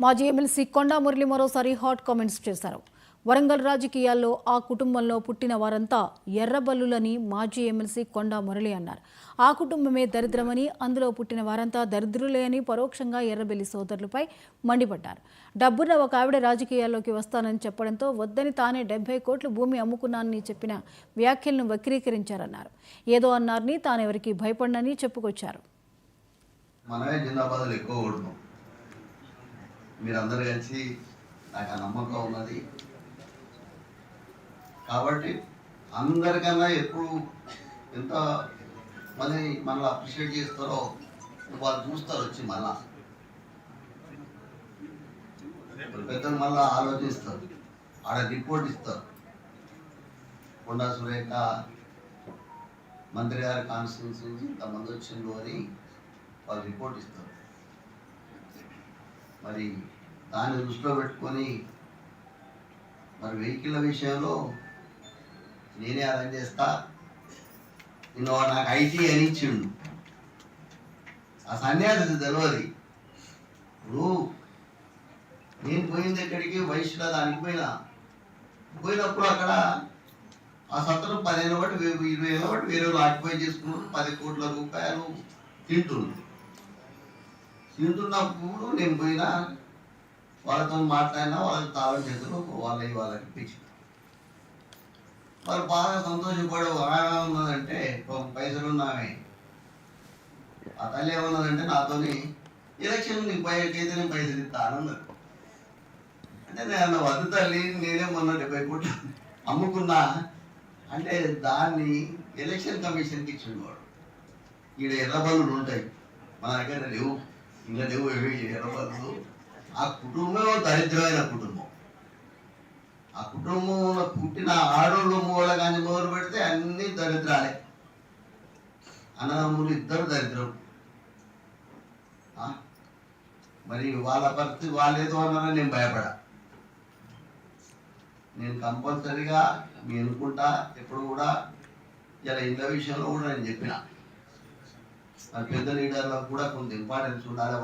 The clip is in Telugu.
మాజీ ఎమ్మెల్సీ కొండా మురళి మరోసారి హాట్ కామెంట్స్ చేశారు. వరంగల్ రాజకీయాల్లో ఆ కుటుంబంలో పుట్టిన వారంతా ఎర్రబల్లులని మాజీ ఎమ్మెల్సీ కొండా మురళి అన్నారు. ఆ కుటుంబమే దరిద్రమని, అందులో పుట్టిన వారంతా దరిద్రులే అని పరోక్షంగా ఎర్రబెల్లి సోదరులపై మండిపడ్డారు. డబ్బున్న ఒక ఆవిడ రాజకీయాల్లోకి వస్తానని చెప్పడంతో వద్దని తానే 70 కోట్లు భూమి అమ్ముకున్నానని చెప్పిన వ్యాఖ్యలను వక్రీకరించారన్నారు. ఏదో అన్నారని తానెవరికి భయపడనని చెప్పుకొచ్చారు. మీరందరూ కలిసి నాకు ఆ నమ్మకం ఉన్నది కాబట్టి అందరికన్నా ఎప్పుడు ఎంత మంది మనల్ని అప్రిషియేట్ చేస్తారో వాళ్ళు చూస్తారు వచ్చి మళ్ళా పెద్దలు మళ్ళా ఆలోచిస్తారు, ఆడ రిపోర్ట్ ఇస్తారు. కొండా సురేఖ మంత్రి గారి కాన్స్టిట్యూన్సీ నుంచి ఇంతమంది వచ్చిండు అని వాళ్ళు రిపోర్ట్ ఇస్తారు. మరి దాన్ని దృష్టిలో పెట్టుకొని మరి వెహికల్ విషయంలో నేనే అరేంజ్ చేస్తా, నేను నాకు ఐటీ అని ఇచ్చిండు. ఆ సన్యాసి తెలియదు. ఇప్పుడు నేను పోయింది ఎక్కడికి వైశ్యుల దానికి పోయినప్పుడు అక్కడ ఆ సత్తరం 15 బట్టి 20 ఏళ్ళ బట్టి వేరే ఆక్యుపై చేసుకున్నారు. 10 కోట్ల రూపాయలు తింటున్నప్పుడు నేను పోయినా వాళ్ళతో మాట్లాడినా వాళ్ళకి తాళం చేతులు వాళ్ళకి పిచ్చి వాళ్ళు బాగా సంతోషపడే ఆయన ఉన్నదంటే పైసలు ఉన్నామే. ఆ తల్లి ఏమన్నదంటే నాతోని ఎలక్షన్ నీకు పైకైతే నేను పైసలు ఇస్తా అన్నది. అంటే నేను అన్న వద్దు తల్లి, నేనే మొన్న 70 కోట్లు అమ్ముకున్నా అంటే దాన్ని ఎలక్షన్ కమిషన్కి ఇచ్చిండు వాడు. ఈడ ఎర్రబల్లులు ఉంటాయి, మన దగ్గర లేవు, ఇంకా లేవు ఎర్రబల్లులు. ఆ కుటుంబం దరిద్రమైన కుటుంబం. ఆ కుటుంబంలో పుట్టిన ఆడోళ్ళు మూల కానీ మొదలు పెడితే అన్ని దరిద్రాలే. అన్నదమ్ములు ఇద్దరు దరిద్రం. మరి వాళ్ళ పరిస్థితి వాళ్ళేదో అన్నారని నేను భయపడా. నేను కంపల్సరీగా మీ అనుకుంటా ఎప్పుడు కూడా ఇలా ఇళ్ళ విషయంలో కూడా నేను చెప్పిన పెద్ద లీడర్లకు కూడా కొంత ఇంపార్టెన్స్ ఉండాలి.